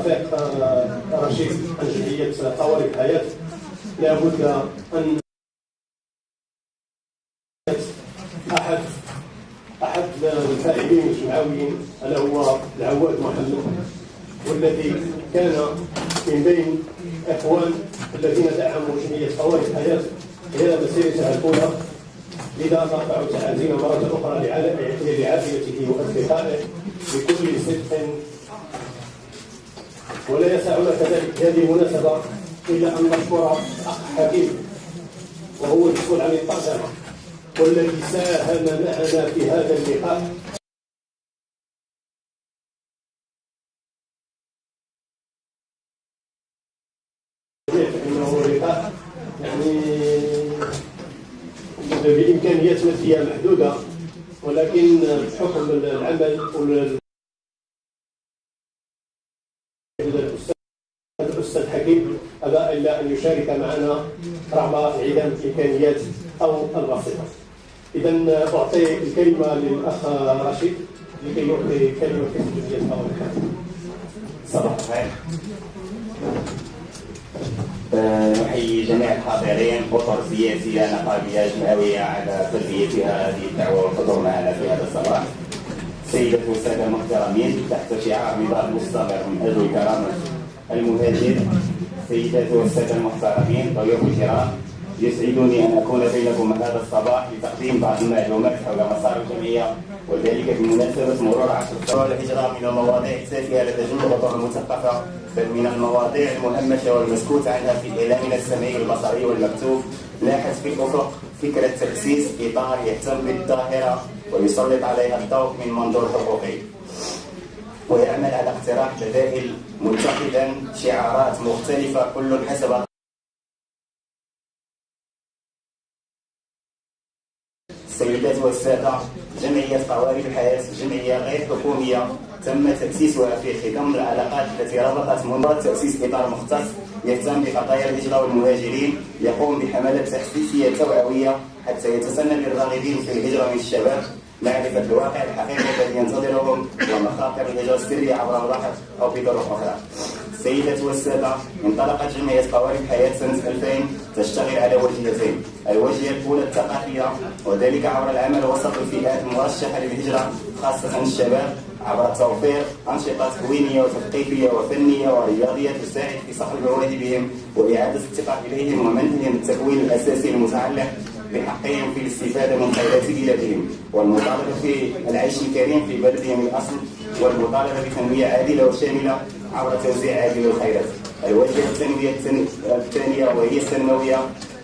الرفيق رشيد عن جمعية قوارب الحياة، لابد أن أحد الفاعلين الجمعويين ألا هو العواد محمد، والذي كان من بين الإخوان الذين دعموا جمعية قوارب الحياة خلال مسيرتها الأولى. لذا نرفع تعازينا مرة أخرى لعائلته وأصدقائه بكل صدق. ولا يسعنا كذلك هذه المناسبة إلا أن نشكر الأخ حكيم، وهو المسؤول عن الترجمة والذي ساهم معنا في هذا اللقاء. فإنه لقاء بإمكانيات مادية محدودة، ولكن بحكم العمل الأستاذ حكيم أبى إلا أن يشارك معنا رغم انعدام الإمكانيات أو الواسطة. إذا أعطي الكلمة للأخ رشيد لكي يعطي كلمة في جمعية قوارب الحياة. صباح الخير. نحيي جميع الحاضرين، اطر سياسيه نقابيه جمعويه على خلفيتها هذه الدعوه والحضور معنا في هذا الصباح. سيدات والساده المحترمين، تحت شعار نضال مستمر من اجل كرامه المهاجر، سيدات والساده المحترمين، ضيوف الكرام، يسعدني ان اكون بينكم هذا الصباح لتقديم بعض المعلومات حول مسار الجمعيه، وذلك بمناسبه مرور 10 سنوات الهجره من المواضيع التافهه لدى جميع الاطر المثقفه، بل من المواضيع المهمشه والمسكوت عنها في اعلامنا السمعي البصري والمكتوب. لاحت في الافق فكره تاسيس اطار يهتم بالظاهره ويسلط عليها الضوء من منظور حقوقي، ويعمل على اقتراح بدائل متخذا شعارات مختلفه كل حسب. السيدات والساده، جمعيه قوارب الحياه جمعيه غير حكوميه تم تاسيسها في خضم العلاقات التي ربطت منظمه تاسيس اطار مختص يهتم بقضايا الهجره والمهاجرين، يقوم بحملات تحسيسيه توعويه حتى يتسنى للراغبين في الهجره من الشباب معرفه الواقع الحقيقي الذي ينتظرهم ومخاطر الهجره السريه عبر البحر او بطرق اخرى. السيدات والساده، انطلقت جمعيه قوارب الحياه سنه 2000 تشتغل على وجهتين. الوجهه الاولى الثقافيه، وذلك عبر العمل وسط الفئات المرشحه للهجره خاصه الشباب، عبر توفير انشطه تكوينيه وتثقيفيه وفنيه ورياضيه تساعد في صقل الوعي بهم واعاده الثقه اليهم ومنحهم التكوين الاساسي المتعلق بحقهم في الاستفاده من خيرات بلادهم، والمطالبه في العيش الكريم في بلدهم الاصل، والمطالبه بتنميه عادله وشامله عبر توزيع عادل الخيرات. الوجهه الثانيه وهي التنمويه،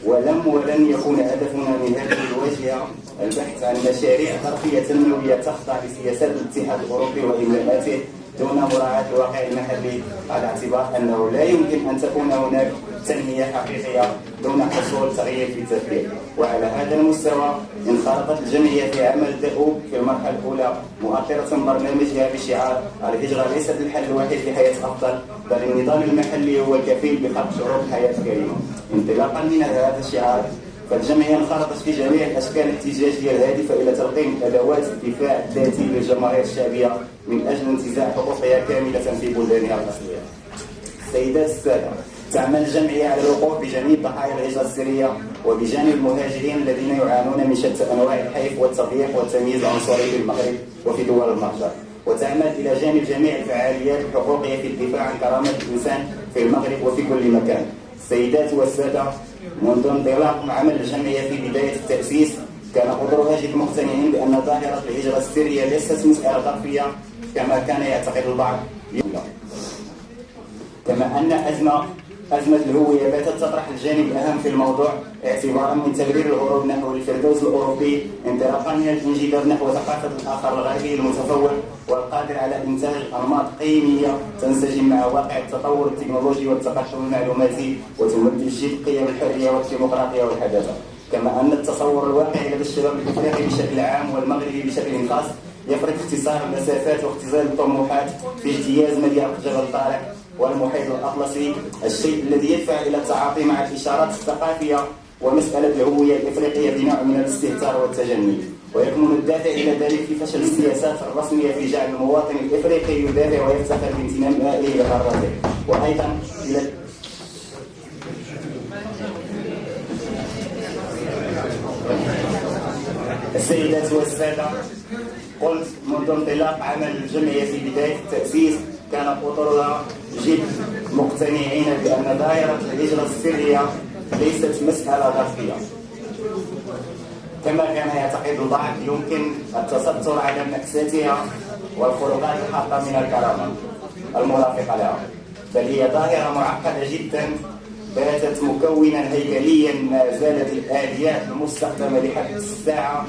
ولن يكون هدفنا من هذه الواجهه البحث عن مشاريع ظرفيه تنمويه تخضع لسياسات الاتحاد الاوروبي واملاءاته دون مراعاه الواقع المحلي، على اعتبار انه لا يمكن ان تكون هناك تنميه حقيقيه دون حصول تغيير في التفكير. وعلى هذا المستوى انخرطت الجمعيه في عمل دؤوب في المرحله الاولى، مؤطره برنامجها بشعار الهجره ليست الحل الوحيد لحياه افضل، بل النظام المحلي هو الكفيل بخلق شروط حياه كريمه. انطلاقا من هذا الشعار، فالجمعيه انخرطت في جميع الاشكال الاحتجاجيه الهادفه الى تلقين ادوات الدفاع الذاتي للجماهير الشعبيه من اجل انتزاع حقوقها كامله في بلدانها الاصليه. السيدات الساده، تعمل الجمعيه على الوقوف بجانب ضحايا الهجره السريه وبجانب المهاجرين الذين يعانون من شتى انواع الحيف والتضييق والتمييز العنصري في المغرب وفي دول المهجر، وتعمل الى جانب جميع الفعاليات الحقوقيه في الدفاع عن كرامه الانسان في المغرب وفي كل مكان. السيدات والساده، منذ انطلاق عمل الجمعيه في بدايه التاسيس كان حضورها جد مقتنعين بان ظاهره الهجره السريه ليست مساله ظرفيه كما كان يعتقد البعض، كما ان أزمة الهوية باتت تطرح الجانب الأهم في الموضوع، اعتبارا من تبرير الهروب نحو الفردوس الأوروبي انطلاقا من الانجذاب نحو ثقافة الآخر الغربي المتفوق والقادر على إنتاج أنماط قيمية تنسجم مع واقع التطور التكنولوجي والتقدم المعلوماتي وتمثل جد قيم الحرية والديمقراطية والحداثة. كما أن التصور الواقعي لدى الشباب الإفريقي بشكل عام والمغربي بشكل خاص يفرض اختصار المسافات واختزال الطموحات في اجتياز مضيق جبل طارق والمحيط الأطلسي، الشيء الذي يدفع إلى التعاطي مع الإشارات الثقافية ومسألة الهوية الإفريقية بنوع من الاستهتار والتجني. ويكمن الدافع إلى ذلك في فشل السياسات الرسمية في جعل المواطن الإفريقي يدافع ويفتخر بانتمائه لقارته، وأيضا إلى السيدات والسادة، قلت منذ انطلاق عمل الجمعية في بداية التأسيس كانت أطرها جد مقتنعين بأن دائرة الهجرة السرية ليست مسألة ظرفية كما كان يعتقد البعض يمكن التستر على مأساتها والخروقات الحاقة من الكرامة المرافقة لها، بل هي ظاهرة معقدة جدا باتت مكونا هيكليا ما زالت الآليات المستخدمة لحد الساعة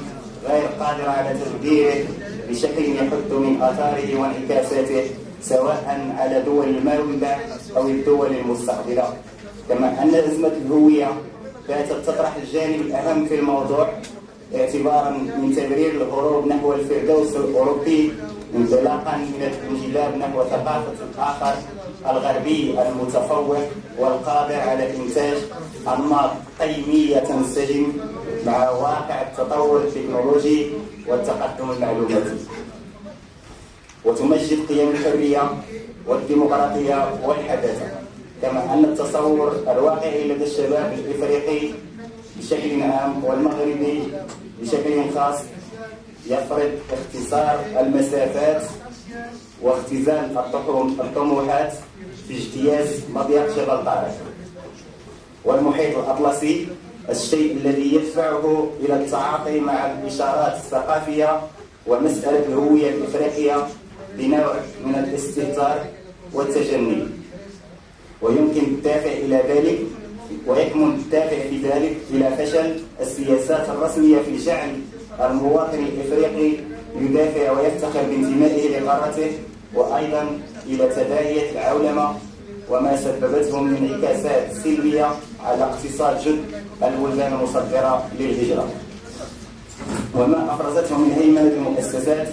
غير قادرة على تدبيره بشكل يحد من آثاره وانعكاساته سواء على دول الماوية أو الدول المستقبلة. كما أن أزمة الهوية باتت تطرح الجانب الأهم في الموضوع اعتبارا من تبرير الهروب نحو الفردوس الأوروبي انطلاقا من الانجلاب نحو ثقافة الآخر الغربي المتفوق والقادر على إنتاج أنماط قيمية تنسجم مع واقع التطور التكنولوجي والتقدم المعلوماتي، وتمجد قيم الحرية والديمقراطية والحداثة. كما أن التصور الواقعي لدى الشباب الإفريقي بشكل عام والمغربي بشكل خاص يفرض اختصار المسافات واختزال الطموحات في اجتياز مضيق جبل طارق والمحيط الأطلسي، الشيء الذي يدفعه إلى التعاطي مع الإشارات الثقافية ومسألة الهوية الإفريقية بنوع من الاستهتار والتجني. ويمكن الدافع إلى ذلك ويكمن الدافع في ذلك إلى فشل السياسات الرسمية في جعل المواطن الإفريقي يدافع ويفتخر بانتمائه لقارته، وأيضا إلى تداعيات العولمة وما سببته من انعكاسات سلبية على اقتصاد جد البلدان المصدرة للهجرة، وما أفرزته من هيمنة المؤسسات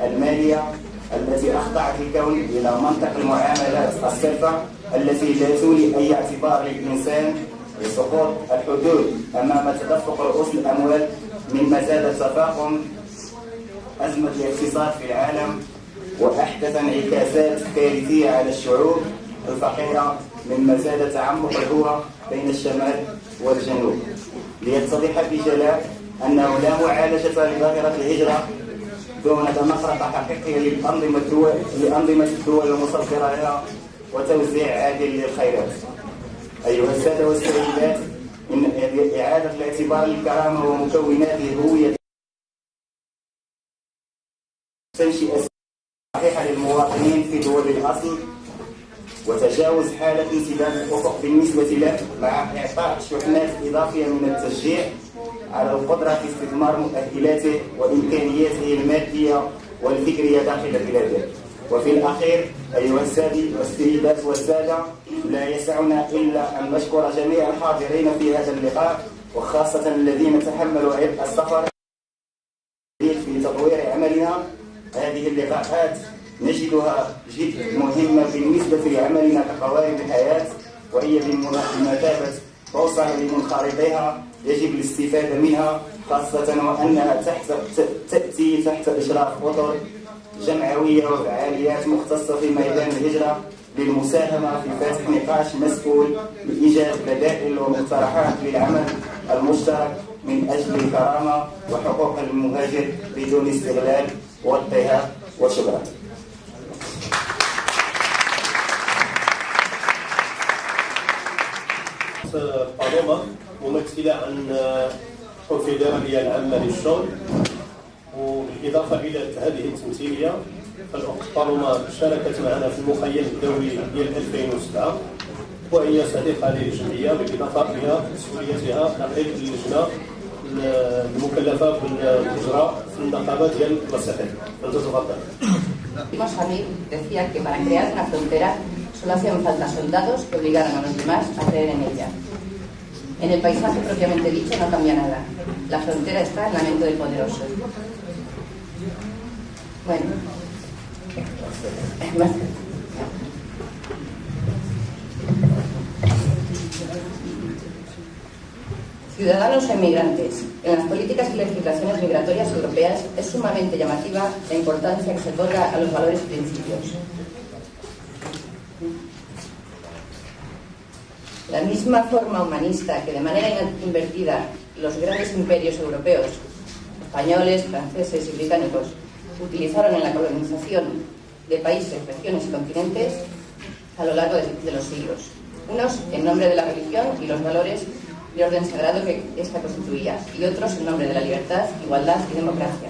المالية التي أخضعت الكون إلى منطق المعاملات الصرفة التي لا تولي أي اعتبار للإنسان لسقوط الحدود أمام تدفق رؤوس الأموال، مما زاد تفاقم أزمة الاقتصاد في العالم وأحدث انعكاسات كارثية على الشعوب الفقيرة، مما زاد تعمق الهوة بين الشمال والجنوب. ليتضح بجلاء أنه لا معالجة لظاهرة الهجرة دون دمقرة حقيقية لأنظمة الدول المصدرة لها وتوزيع عادل للخيرات. أيها السادة والسيدات، إن إعادة الاعتبار للكرامة ومكونات الهوية تنشئة صحيحة للمواطنين في دول الأصل وتجاوز حالة انسداد الأفق بالنسبة له، مع إعطاء شحنات إضافية من التشجيع على القدرة في استثمار مؤهلاته وإمكانياته المادية والفكرية داخل بلاده. وفي الأخير أيها السيدات والسادة، لا يسعنا إلا أن نشكر جميع الحاضرين في هذا اللقاء، وخاصة الذين تحملوا عبء السفر في تطوير عملنا. هذه اللقاءات نجدها جد مهمة بالنسبة لعملنا كقوارب الحياة، وهي بمثابة بوصلة لمنخرطيها يجب الاستفادة منها، خاصة وأنها تأتي تحت إشراف أطر جمعوية وفعاليات مختصة في ميدان الهجرة للمساهمة في فتح نقاش مسؤول لإيجاد بدائل ومقترحات للعمل المشترك من أجل الكرامة وحقوق المهاجر بدون استغلال واضطهاد. وشكرا. بالوما ممثلة عن الكونفدرالية العامة للشغل، وبالإضافة إلى هذه التمثيلية فالبالوما شاركت معنا في المخيم الدولي ديال 2007، وهي صديقة للجمعية بالإضافة إلى مسؤوليتها نقيب اللجنة المكلفة بالإجراء في النقابة ديال المساحين. فلتتفضل. Mohammed decía que para crear una frontera solo hacían falta soldados que obligaran a los demás a creer en ella. En el paisaje propiamente dicho no cambia nada. La frontera está en la mente del poderoso. Bueno. Ciudadanos o inmigrantes, en las políticas y legislaciones migratorias europeas es sumamente llamativa la importancia que se otorga a los valores y principios. La misma forma humanista que de manera invertida los grandes imperios europeos, españoles, franceses y británicos, utilizaron en la colonización de países, regiones y continentes a lo largo de los siglos. Unos en nombre de la religión y los valores de orden sagrado que ésta constituía, y otros en nombre de la libertad, igualdad y democracia.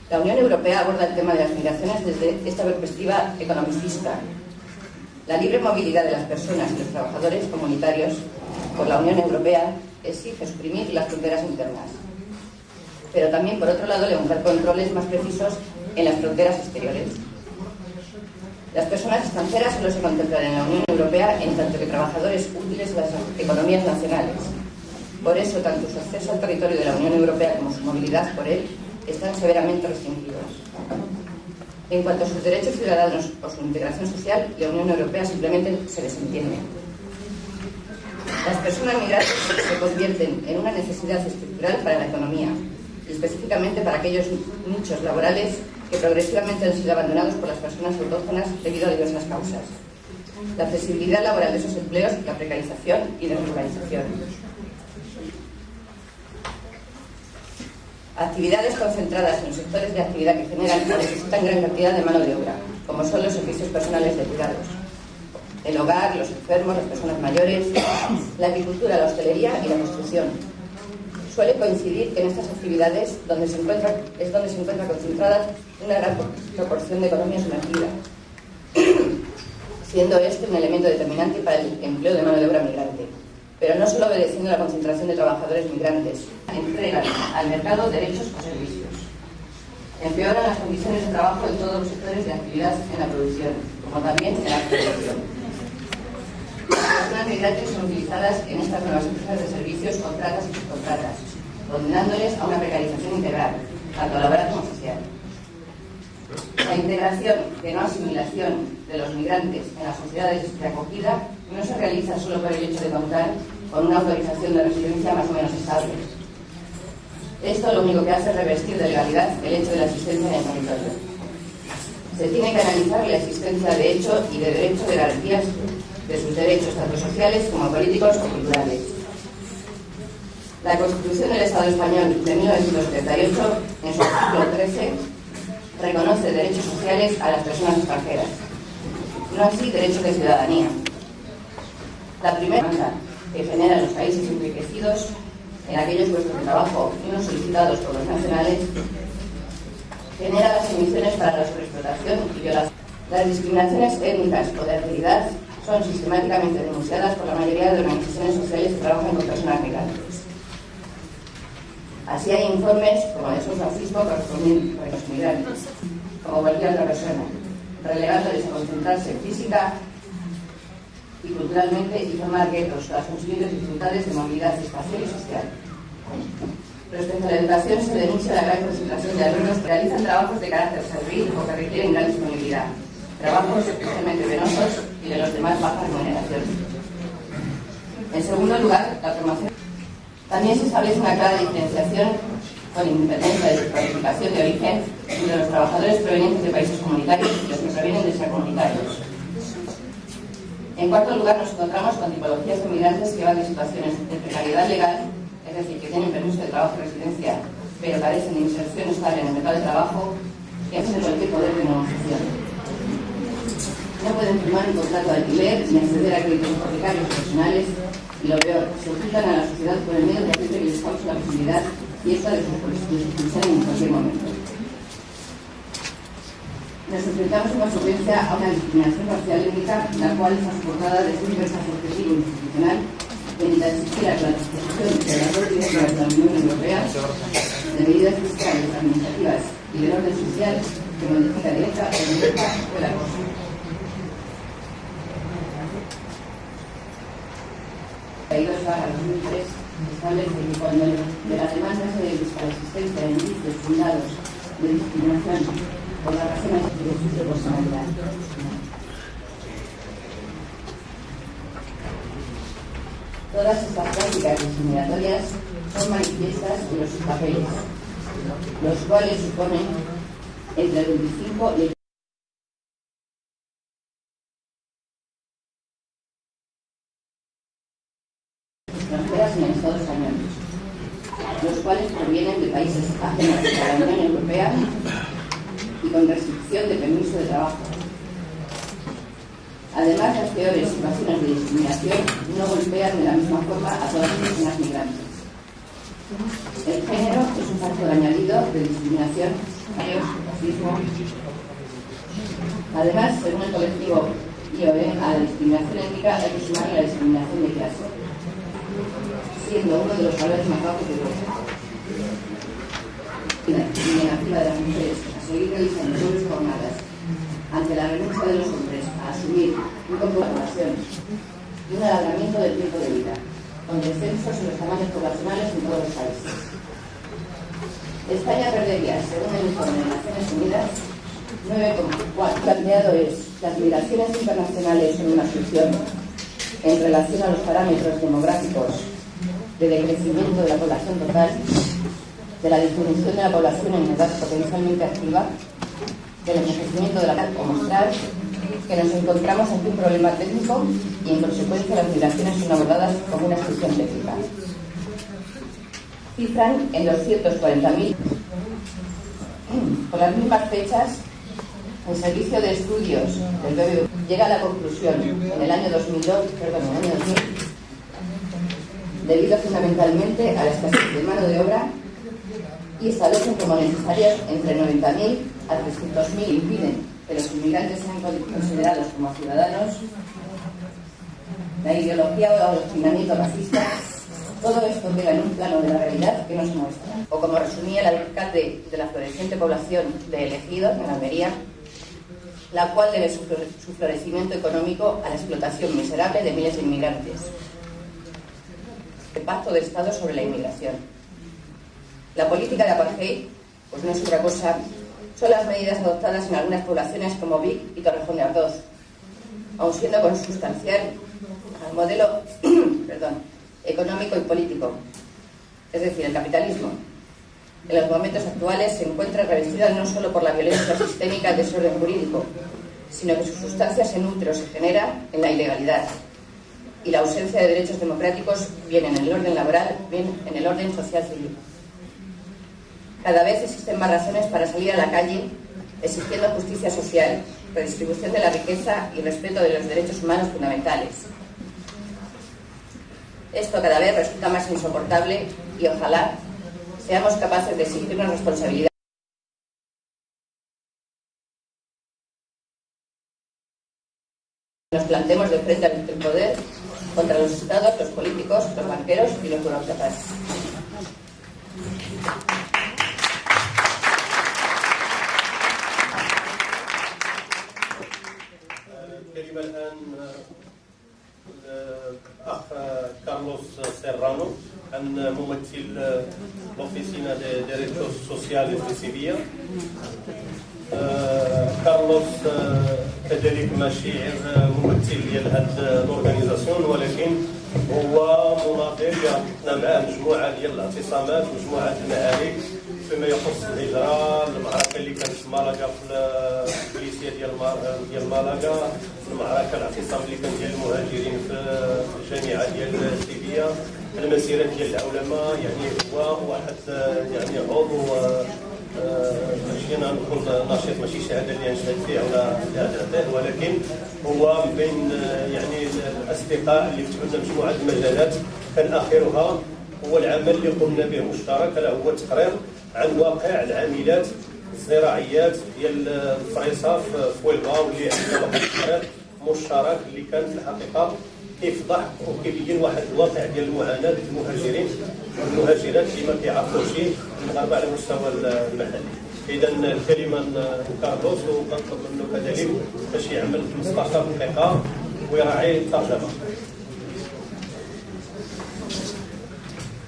La Unión Europea aborda el tema de las migraciones desde esta perspectiva economicista. La libre movilidad de las personas y los trabajadores comunitarios por la Unión Europea exige suprimir las fronteras internas, pero también, por otro lado, levantar controles más precisos en las fronteras exteriores. Las personas extranjeras solo se contemplan en la Unión Europea en tanto que trabajadores útiles a las economías nacionales. Por eso, tanto su acceso al territorio de la Unión Europea como su movilidad por él están severamente restringidos. En cuanto a sus derechos ciudadanos o su integración social, la Unión Europea simplemente se desentiende. Las personas migrantes se convierten en una necesidad estructural para la economía, y específicamente para aquellos nichos laborales que progresivamente han sido abandonados por las personas autóctonas debido a diversas causas. La flexibilidad laboral de esos empleos, la precarización y desregularización. Actividades concentradas en los sectores de actividad que generan o necesitan gran cantidad de mano de obra, como son los servicios personales de cuidados, el hogar, los enfermos, las personas mayores, la agricultura, la hostelería y la construcción. Suele coincidir que en estas actividades es donde se encuentra concentrada una gran proporción de economía sumergida, siendo este un elemento determinante para el empleo de mano de obra migrante. Pero no solo obedeciendo a la concentración de trabajadores migrantes, entregan al mercado derechos o servicios. Empeoran las condiciones de trabajo en todos los sectores de actividad en la producción, como también en la producción. Las personas migrantes son utilizadas en estas nuevas empresas de servicios, contratas y subcontratas, condenándoles a una precarización integral, tanto laboral como social. La integración, de no asimilación, de los migrantes en las sociedades de acogida no se realiza solo por el hecho de contar con una autorización de residencia más o menos estable. Esto lo único que hace es revestir de legalidad el hecho de la existencia en el territorio. Se tiene que analizar la existencia de hecho y de derecho de garantías de sus derechos, tanto sociales como políticos o culturales. La Constitución del Estado español de 1978, en su artículo 13, reconoce derechos sociales a las personas extranjeras, no así derechos de ciudadanía. La primera demanda que generan los países enriquecidos en aquellos puestos de trabajo no solicitados por los nacionales genera las emisiones para la sobreexplotación y violación. Las discriminaciones étnicas o de actividad son sistemáticamente denunciadas por la mayoría de organizaciones sociales que trabajan con personas migrantes. Así hay informes como de su racismo correspondiente a los migrantes, como cualquier otra persona, relegándoles a concentrarse física y culturalmente y formar guetos a las consiguientes dificultades de movilidad espacial y social. Respecto a la educación, se denuncia la gran concentración de alumnos que realizan trabajos de carácter servil o que requieren gran disponibilidad, trabajos especialmente penosos y de los demás baja remuneración. En segundo lugar, la formación. También se establece una clara diferenciación con independencia de su cualificación de origen entre los trabajadores provenientes de países comunitarios y los que provienen de extracomunitarios. En cuarto lugar, nos encontramos con tipologías de migrantes que van de situaciones de precariedad legal, es decir, que tienen permiso de trabajo y residencia, pero carecen de inserción estable en el mercado de trabajo, que hacen cualquier poder de negociación. No pueden firmar un contrato de alquiler ni acceder a créditos hipotecarios profesionales, y lo peor, se ocultan a la sociedad por el miedo de aquello que les causa la posibilidad y esta de su expulsión en cualquier momento. Nos enfrentamos en consecuencia a una discriminación racial étnica, la cual está soportada desde un diverso objetivo institucional que intenta exigir la transposición de las directivas de la Unión Europea de medidas fiscales, administrativas y del orden social que modifica directa o indirecta el acoso. La 2003 establece que cuando de las demandas se busca la existencia de indicios fundados de discriminación por las razones de su proporcionalidad. Todas estas prácticas discriminatorias son manifiestas en los papeles, los cuales suponen entre el 25 y el extranjeras en el Estado español, los cuales provienen de países ajenos a la Unión Europea y con restricción de permiso de trabajo. Además, las peores situaciones de discriminación no golpean de la misma forma a todas las personas migrantes. El género es un factor añadido de discriminación, racismo. Además, según el colectivo IOE, a la discriminación étnica hay que sumarle la discriminación de clase, siendo uno de los valores más bajos de Europa. La negativa de las mujeres a seguir realizando dobles jornadas ante la renuncia de los hombres a asumir un compromiso de población y un alargamiento del tiempo de vida, con descensos en los tamaños poblacionales en todos los países. España perdería, según el informe de Naciones Unidas, 9,4. Planteado es: las migraciones internacionales son una solución en relación a los parámetros demográficos de decrecimiento de la población total, de la disminución de la población en edad potencialmente activa, del envejecimiento de la edad, o mostrar que nos encontramos ante un problema técnico y en consecuencia las migraciones son abordadas como una exclusión técnica. Cifran en 240.000. Por las mismas fechas, el Servicio de Estudios del BBVA llega a la conclusión en el año 2000, debido fundamentalmente a la escasez de mano de obra, y establecen como necesarias entre 90.000 a 300.000, impiden que los inmigrantes sean considerados como ciudadanos. La ideología o el adoctrinamiento racista, todo esto queda en un plano de la realidad que no se muestra. O como resumía el alcalde de la floreciente población de El Ejido, en Almería, la cual debe su florecimiento económico a la explotación miserable de miles de inmigrantes. El pacto de Estado sobre la inmigración. La política de apartheid, pues no es otra cosa, son las medidas adoptadas en algunas poblaciones como Vic y Torrejón de Ardoz, aun siendo consustancial al modelo económico y político, es decir, el capitalismo. En los momentos actuales se encuentra revestida no solo por la violencia sistémica del desorden jurídico, sino que su sustancia se nutre o se genera en la ilegalidad y la ausencia de derechos democráticos, bien en el orden laboral, bien en el orden social civil. Cada vez existen más razones para salir a la calle exigiendo justicia social, redistribución de la riqueza y respeto de los derechos humanos fundamentales. Esto cada vez resulta más insoportable y ojalá seamos capaces de exigirnos responsabilidad. Nos plantemos de frente al poder contra los estados, los políticos, los banqueros y los burócratas. الكلمة الآن الأخ كارلوس سيرانو، عن ممثل l'Oficina de Derechos Sociales de Sevilla. كارلوس كذلك ماشي غير ممثل ديال هاد الأورغانيزاسيون، ولكن هو مناضل عقدنا معاه مجموعة ديال الاعتصامات، مجموعة المعارك فيما يخص الهجرة، المعركة اللي كانت في مالاغا في البوليسية ديال مالاغا، المعركة الاعتصام اللي كان ديال المهاجرين في الجامعة ديال سيفيا، المسيرة ديال العلماء. يعني هو واحد يعني عضو ماشي نكون نشيط، ماشي شهاده اللي نشهد فيه ولا اعتراف، ولكن هو من بين يعني الاصدقاء اللي فتحوا مجموعه المجالات، كان اخرها هو العمل اللي قمنا به مشترك، الا هو التقرير عن واقع العاملات الزراعيات ديال الفريصه في ويلغا، واللي عندنا واحد التقرير مشترك اللي كان في الحقيقه كيفضح وكيبين واحد الواقع ديال المعاناه المهاجرين والمهاجرات اللي ما كيعرفوش المغاربه على المستوى المحلي. اذا الكلمه لكارلوس، وكنطلب منه كذلك باش يعمل 15 دقيقه ويراعي الترجمه.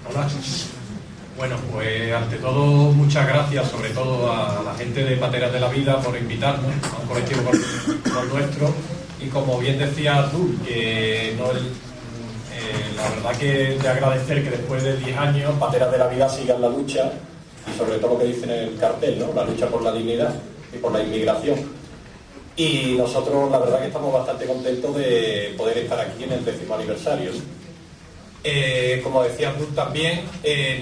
Hola. Bueno, pues ante todo, muchas gracias, sobre todo a la gente de Pateras de la Vida, por invitarnos a un colectivo como el nuestro. Y como bien decías tú, que no la verdad que de agradecer que después de 10 años Pateras de la Vida sigan la lucha y sobre todo lo que dice en el cartel, ¿no? La lucha por la dignidad y por la inmigración. Y nosotros la verdad que estamos bastante contentos de poder estar aquí en el 10º aniversario. Como decías tú también,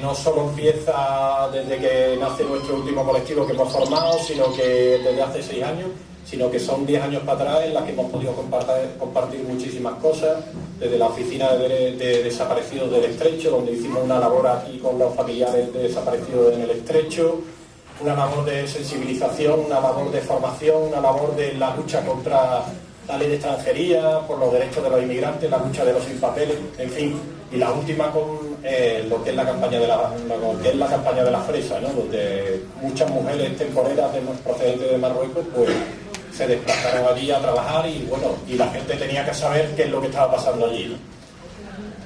no solo empieza desde que nace nuestro último colectivo que hemos formado, sino que desde hace 6 años, sino que son 10 años para atrás en las que hemos podido compartir muchísimas cosas, desde la oficina de desaparecidos del Estrecho, donde hicimos una labor aquí con los familiares de desaparecidos en el Estrecho, una labor de sensibilización, una labor de formación, una labor de la lucha contra la ley de extranjería, por los derechos de los inmigrantes, la lucha de los sin papeles, en fin. Y la última con lo que es la campaña de la fresa, ¿no? Donde muchas mujeres temporeras procedentes de Marruecos pues se desplazaron allí a trabajar y bueno, y la gente tenía que saber qué es lo que estaba pasando allí, ¿no?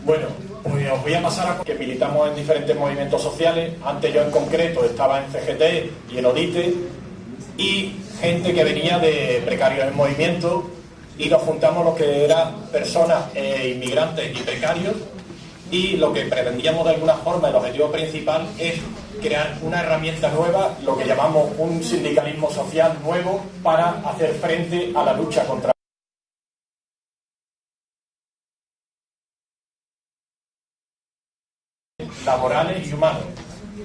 Bueno, pues os voy a pasar a que militamos en diferentes movimientos sociales. Antes yo en concreto estaba en CGT y en ODITE, y gente que venía de Precarios en Movimiento, y nos juntamos lo que eran personas inmigrantes y precarios, y lo que pretendíamos de alguna forma, el objetivo principal es crear una herramienta nueva, lo que llamamos un sindicalismo social nuevo, para hacer frente a la lucha contra laborales y humanos.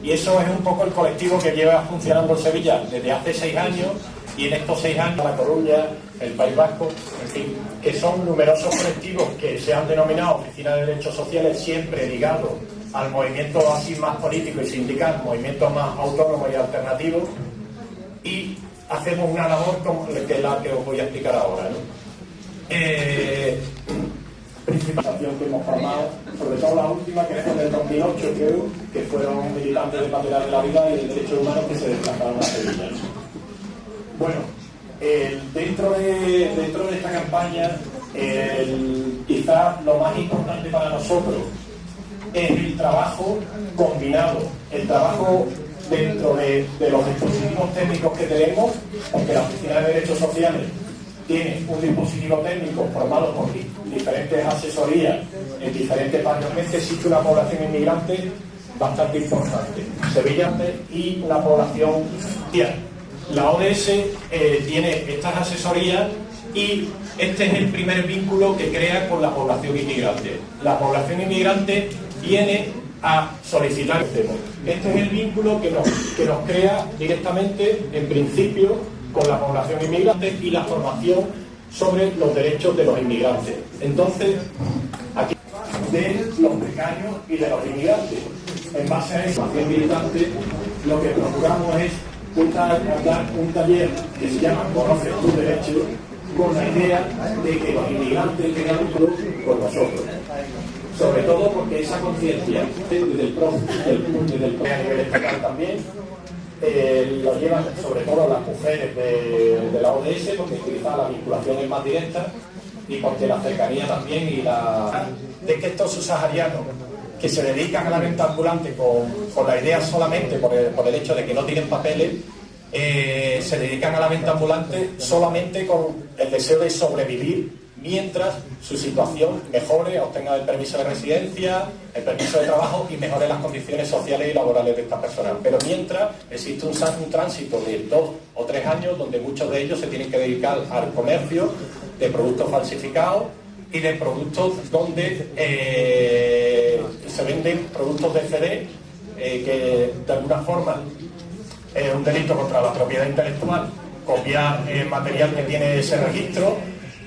Y eso es un poco el colectivo que lleva funcionando en Sevilla desde hace 6 años, y en estos 6 años La Coruña, el País Vasco, en fin, que son numerosos colectivos que se han denominado Oficina de Derechos Sociales, siempre ligados al movimiento así más político y sindical, movimiento más autónomo y alternativo, y hacemos una labor como que es la que os voy a explicar ahora, ¿no? Principalización que hemos formado, sobre todo la última, que fue en el 2008, creo, que fueron militantes de Pateras de la Vida y de Derechos Humanos que se desplazaron a Sevilla. Bueno, dentro de esta campaña, quizás lo más importante para nosotros es el trabajo combinado, el trabajo dentro de los dispositivos técnicos que tenemos, porque la Oficina de Derechos Sociales tiene un dispositivo técnico formado por diferentes asesorías en diferentes barrios. Existe una población inmigrante bastante importante, sevillante, y una población tierra. La ODS tiene estas asesorías, y este es el primer vínculo que crea con la población inmigrante. La población inmigrante viene a solicitar. Este es el vínculo que nos crea directamente, en principio, con la población inmigrante y la formación sobre los derechos de los inmigrantes. Entonces, aquí de los precarios y de los inmigrantes. En base a esa formación militante, lo que procuramos es dar un taller que se llama Conoce tus derechos, con la idea de que los inmigrantes tengan un club con nosotros. Sobre todo porque esa conciencia desde el a nivel estatal también lo llevan sobre todo las mujeres de la ODS, porque quizá la vinculación es más directa, y porque la cercanía también, y de que estos subsaharianos que se dedican a la venta ambulante con la idea solamente por el hecho de que no tienen papeles, se dedican a la venta ambulante solamente con el deseo de sobrevivir mientras su situación mejore, obtenga el permiso de residencia, el permiso de trabajo y mejore las condiciones sociales y laborales de estas personas. Pero mientras existe un tránsito de 2 o 3 años donde muchos de ellos se tienen que dedicar al comercio de productos falsificados y de productos donde se venden productos de CD, que de alguna forma es un delito contra la propiedad intelectual, copiar material que tiene ese registro,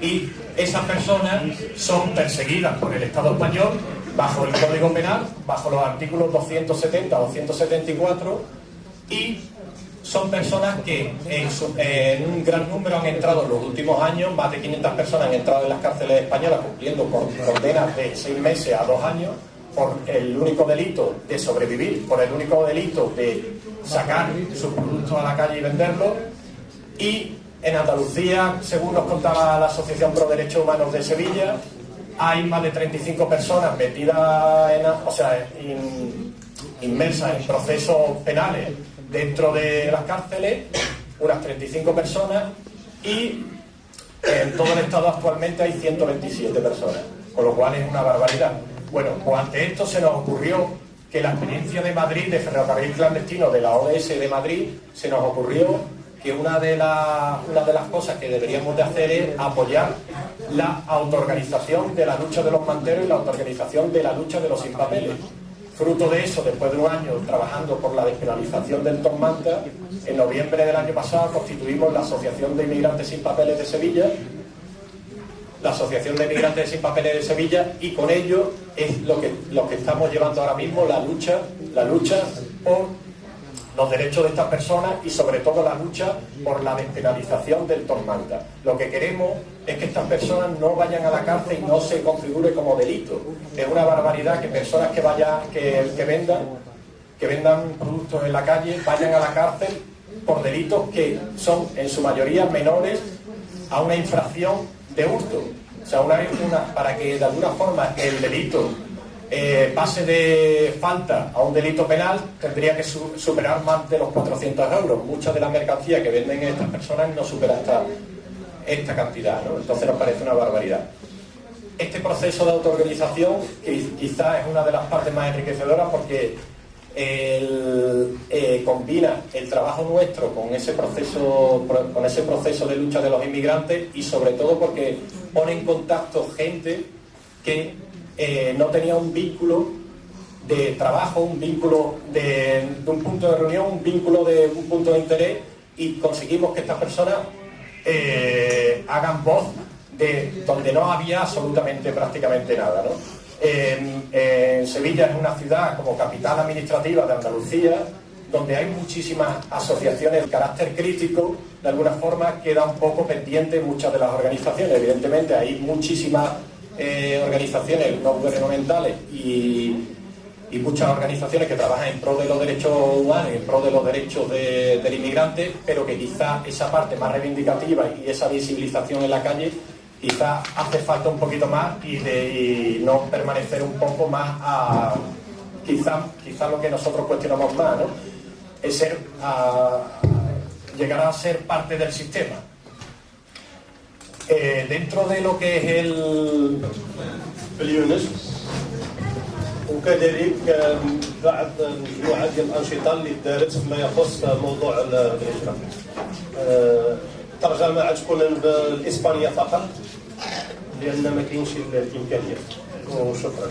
y esas personas son perseguidas por el Estado español bajo el Código Penal, bajo los artículos 270 o 274, y son personas que en un gran número han entrado en los últimos años, más de 500 personas han entrado en las cárceles españolas cumpliendo condenas de 6 meses a 2 años por el único delito de sobrevivir, por el único delito de sacar sus productos a la calle y venderlos. Y en Andalucía, según nos contaba la Asociación Pro Derechos Humanos de Sevilla, hay más de 35 personas metidas inmersas en procesos penales dentro de las cárceles, unas 35 personas, y en todo el Estado actualmente hay 127 personas, con lo cual es una barbaridad. Bueno, pues ante esto se nos ocurrió que la experiencia de Madrid, de ferrocarril clandestino de la ODS de Madrid, se nos ocurrió que una de las cosas que deberíamos de hacer es apoyar la autoorganización de la lucha de los manteros y la autoorganización de la lucha de los sin papeles. Fruto de eso, después de un año trabajando por la despenalización del top manta, en noviembre del año pasado constituimos la Asociación de Inmigrantes Sin Papeles de Sevilla, la Asociación de Inmigrantes Sin Papeles de Sevilla, y con ello es lo que estamos llevando ahora mismo, la lucha por los derechos de estas personas y sobre todo la lucha por la despenalización del top manta. Lo que queremos es que estas personas no vayan a la cárcel y no se configure como delito. Es una barbaridad que personas que vendan productos en la calle vayan a la cárcel por delitos que son en su mayoría menores a una infracción de hurto. O sea, para que de alguna forma el delito pase de falta a un delito penal, tendría que superar más de los 400 euros. Muchas de las mercancías que venden estas personas no supera esta cantidad, ¿no? Entonces nos parece una barbaridad. Este proceso de autoorganización quizás es una de las partes más enriquecedoras porque combina el trabajo nuestro con ese proceso de lucha de los inmigrantes y sobre todo porque pone en contacto gente que no tenía un vínculo de trabajo, un vínculo de un punto de reunión, un vínculo de un punto de interés, y conseguimos que estas personas hagan voz de donde no había absolutamente prácticamente nada, ¿no? Sevilla es una ciudad como capital administrativa de Andalucía, donde hay muchísimas asociaciones de carácter crítico. De alguna forma queda un poco pendiente muchas de las organizaciones. Evidentemente hay muchísimas organizaciones no gubernamentales y muchas organizaciones que trabajan en pro de los derechos humanos, en pro de los derechos del inmigrante, pero que quizá esa parte más reivindicativa y esa visibilización en la calle quizá hace falta un poquito más y no permanecer un poco más a quizá lo que nosotros cuestionamos más, ¿no? Es llegar a ser parte del sistema. Dentro de lo que es اليونس وكذلك بعض مجموعه ديال الانشطه اللي دارت فيما يخص موضوع الهجره. الترجمه غتكون بالاسبانيه فقط لان ما كاينش الامكانيات. وشكرا.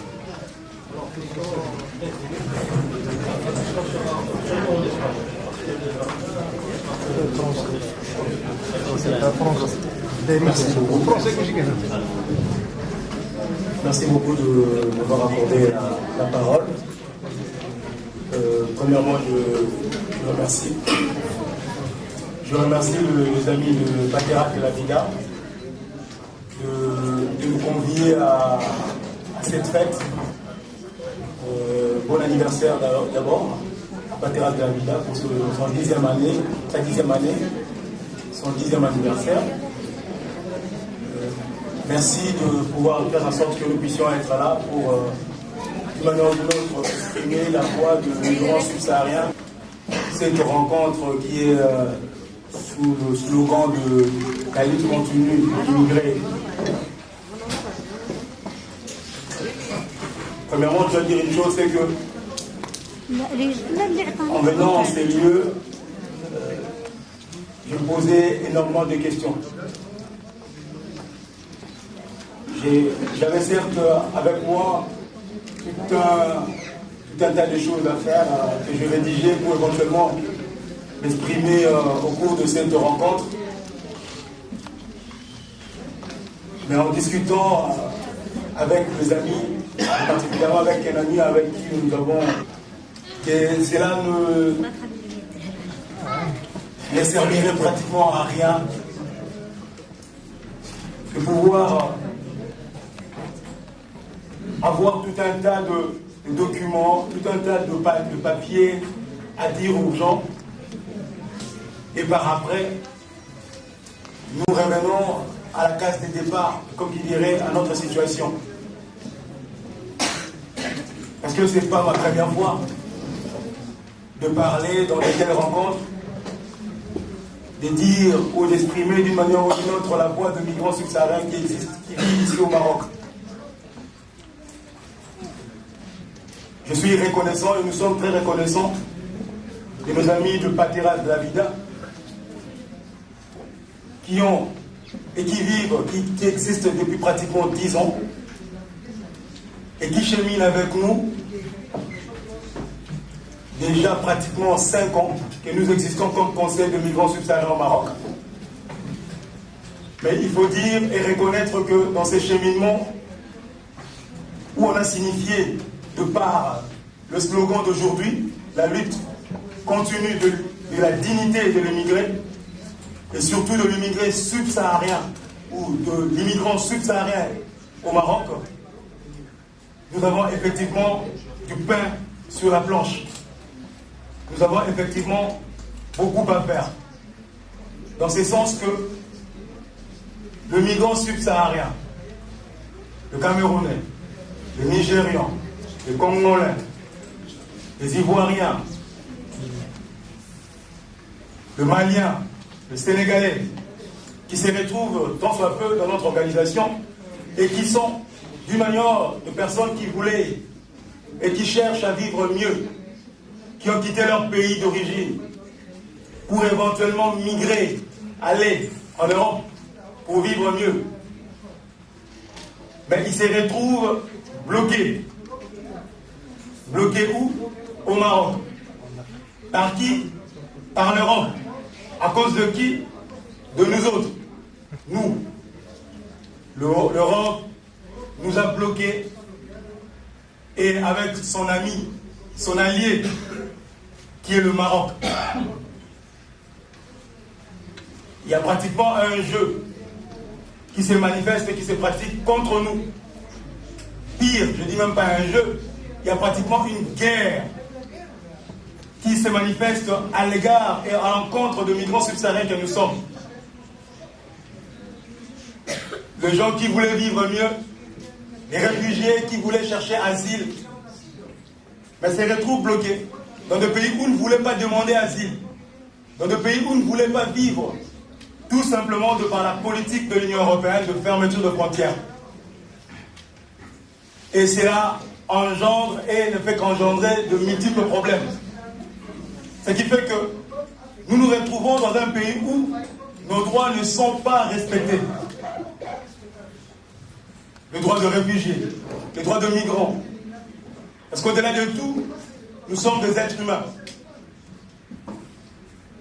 Merci beaucoup de m'avoir accordé la parole. Premièrement, je remercie. Je remercie les amis de Paterak de la Vida de nous convier à cette fête. Bon anniversaire d'abord à Paterak de la Vida pour son 10e année, sa 10e année, son 10e anniversaire. Merci de pouvoir faire en sorte que nous puissions être là pour, d'une manière ou d'une autre, exprimer la voix du migrant subsaharien. Cette rencontre qui est sous le slogan de la lutte continue des immigrés. Premièrement, je dois dire une chose, c'est que en venant en ces lieux, je me posais énormément de questions. J'avais certes avec moi tout un tas de choses à faire que je rédigeais pour éventuellement m'exprimer au cours de cette rencontre. Mais en discutant avec mes amis, particulièrement avec un ami avec qui nous avons, cela ne servirait pratiquement à rien de pouvoir avoir tout un tas de documents, tout un tas de papiers à dire aux gens, et par après, nous revenons à la case de départ, comme il dirait, à notre situation. Parce que ce n'est pas ma première fois de parler dans de telles rencontres, de dire ou d'exprimer d'une manière ou d'une autre la voix de migrants subsahariens qui vivent ici au Maroc. suis reconnaissant et nous sommes très reconnaissants de nos amis de Pateras de la Vida qui ont et qui vivent, qui existent depuis pratiquement 10 ans et qui cheminent avec nous déjà pratiquement 5 ans que nous existons comme Conseil de migrants subsahariens au Maroc. Mais il faut dire et reconnaître que dans ces cheminements où on a signifié de par le slogan d'aujourd'hui, la lutte continue de la dignité de l'immigré et surtout de l'immigré subsaharien ou de l'immigrant subsaharien au Maroc, nous avons effectivement du pain sur la planche. Nous avons effectivement beaucoup à faire. Dans ce sens que le migrant subsaharien, le Camerounais, le Nigérian, le Congolais, les Ivoiriens, le Malien, le Sénégalais, qui se retrouvent tant soit peu dans notre organisation et qui sont d'une manière de personnes qui voulaient et qui cherchent à vivre mieux, qui ont quitté leur pays d'origine pour éventuellement migrer, aller en Europe pour vivre mieux. Mais ils se retrouvent bloqués. Bloqués où? Au Maroc. Par qui? Par l'Europe. À cause de qui? De nous autres. Nous. L'Europe nous a bloqués et avec son ami, son allié, qui est le Maroc. Il y a pratiquement un jeu qui se manifeste et qui se pratique contre nous. Pire, je ne dis même pas un jeu, il y a pratiquement une guerre qui se manifeste à l'égard et à l'encontre de migrants subsahariens que nous sommes. Les gens qui voulaient vivre mieux, les réfugiés qui voulaient chercher asile, mais se retrouvent bloqués dans des pays où ils ne voulaient pas demander asile, dans des pays où ils ne voulaient pas vivre, tout simplement de par la politique de l'Union européenne de fermeture de frontières. Et cela engendre et ne fait qu'engendrer de multiples problèmes. Ce qui fait que nous nous retrouvons dans un pays où nos droits ne sont pas respectés. Le droit de réfugiés, le droit de migrants. Parce qu'au-delà de tout, nous sommes des êtres humains.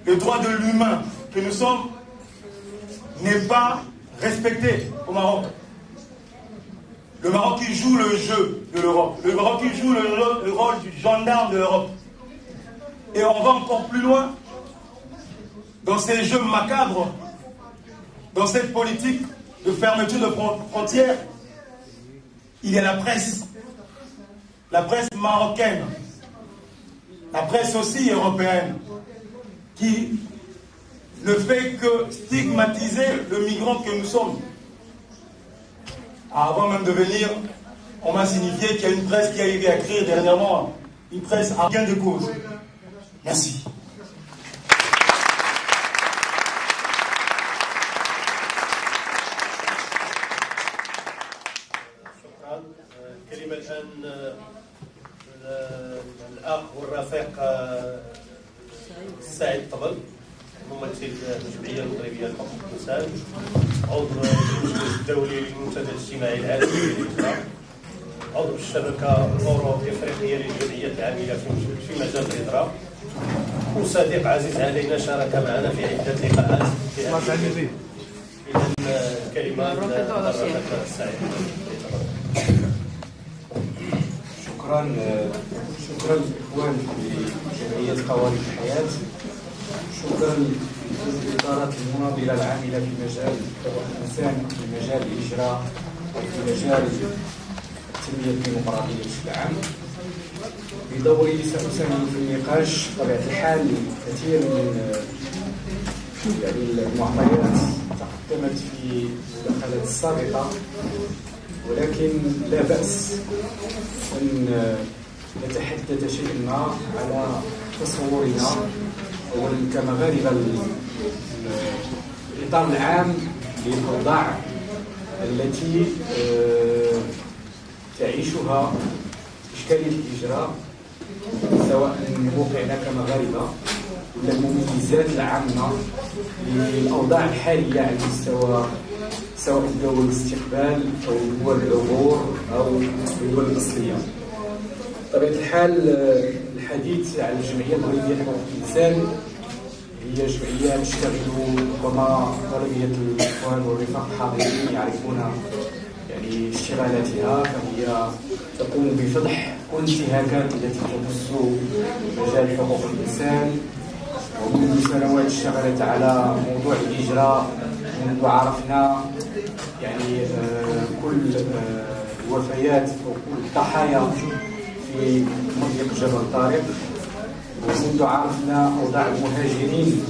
Le droit de l'humain que nous sommes n'est pas respecté au Maroc. Le Maroc qui joue le jeu de l'Europe. Le Maroc qui joue le rôle du gendarme de l'Europe. Et on va encore plus loin dans ces jeux macabres, dans cette politique de fermeture de frontières. Il y a la presse marocaine, la presse aussi européenne, qui ne fait que stigmatiser le migrant que nous sommes. Avant même de venir, on m'a signifié qu'il y a une presse qui a eu à écrire dernièrement, une presse à gain de cause. Merci. كلمة الآن الأخ والرفيق سعيد طبل ممثل الجمعية المغربية لحقوق الإنسان عضو المجلس الدولي للمنتدى الاجتماعي العالمي للإجراء عضو الشبكة الأورو-إفريقية للجمعيات العاملة في مجال الإضراب وصديق عزيز علينا شارك معنا في عدة لقاءات في هذه الكلمة الرفيق السعيد. شكرا للاخوان في جمعيه قوانين الحياه. شكرا للادارات المناضله العامله في مجال حقوق الانسان، في مجال الاجراء، وفي مجال التنميه الديمقراطيه بشكل عام. بدوري ساسهم في النقاش بطبيعه الحال كثير من المعطيات تقدمت في المداخلات السابقه، ولكن لا بأس أن نتحدث شيئا ما على تصورنا كمغاربة الإطار العام للأوضاع التي تعيشها إشكالية الإجراء سواء موقعنا كمغاربة ولا المميزات العامة للأوضاع الحالية على مستوى سواء دول الاستقبال أو دول العبور أو الدول الأصلية. بطبيعة الحال الحديث عن الجمعية المغربية لحقوق الإنسان هي جمعية تشتغل ربما غالبية الإخوان والرفاق الحاضرين يعرفون يعني اشتغالاتها، فهي تقوم بفضح كل الانتهاكات التي تمس مجال حقوق الإنسان. ومنذ سنوات اشتغلت على موضوع الهجرة، منذ عرفنا يعني كل الوفيات أو كل الضحايا في مضيق جبل طارق، ومنذ عرفنا أوضاع المهاجرين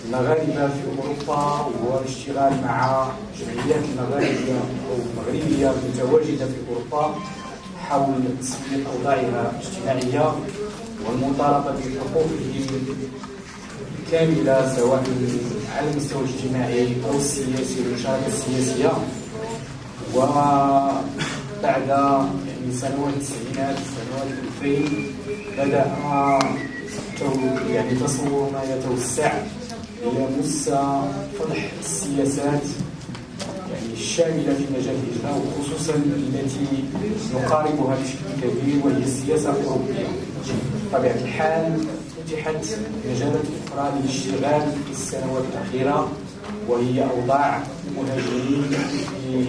المغاربة في أوروبا والاشتغال مع جمعيات المغاربية أو المغربية المتواجدة في أوروبا حول تسوية أوضاعها الاجتماعية والمطالبة بحقوقهم كاملة سواء على المستوى الاجتماعي أو السياسي والمشاركة السياسية. وبعد يعني سنوات التسعينات سنوات 2000 بدأ يعني تصورنا يتوسع ليمس فضح السياسات يعني الشاملة في مجال الهجرة، وخصوصا التي نقاربها بشكل كبير وهي السياسة الأوروبية. بطبيعة الحال فتحت مجالات أخرى للاشتغال في السنوات الأخيرة، وهي أوضاع المهاجرين في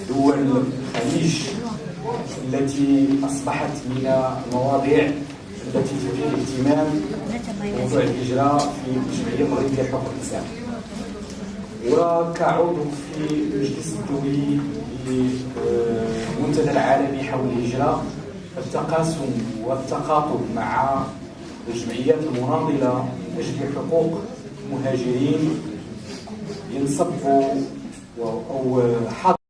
دول الخليج التي أصبحت من المواضيع التي تثير اهتمام موضوع الهجرة في الجمعية المغربية لحقوق الإنسان. وكعضو في المجلس الدولي للمنتدى العالمي حول الهجرة، التقاسم والتقاطب مع الجمعيات المناضلة من أجل حقوق المهاجرين ينصب أو حاضر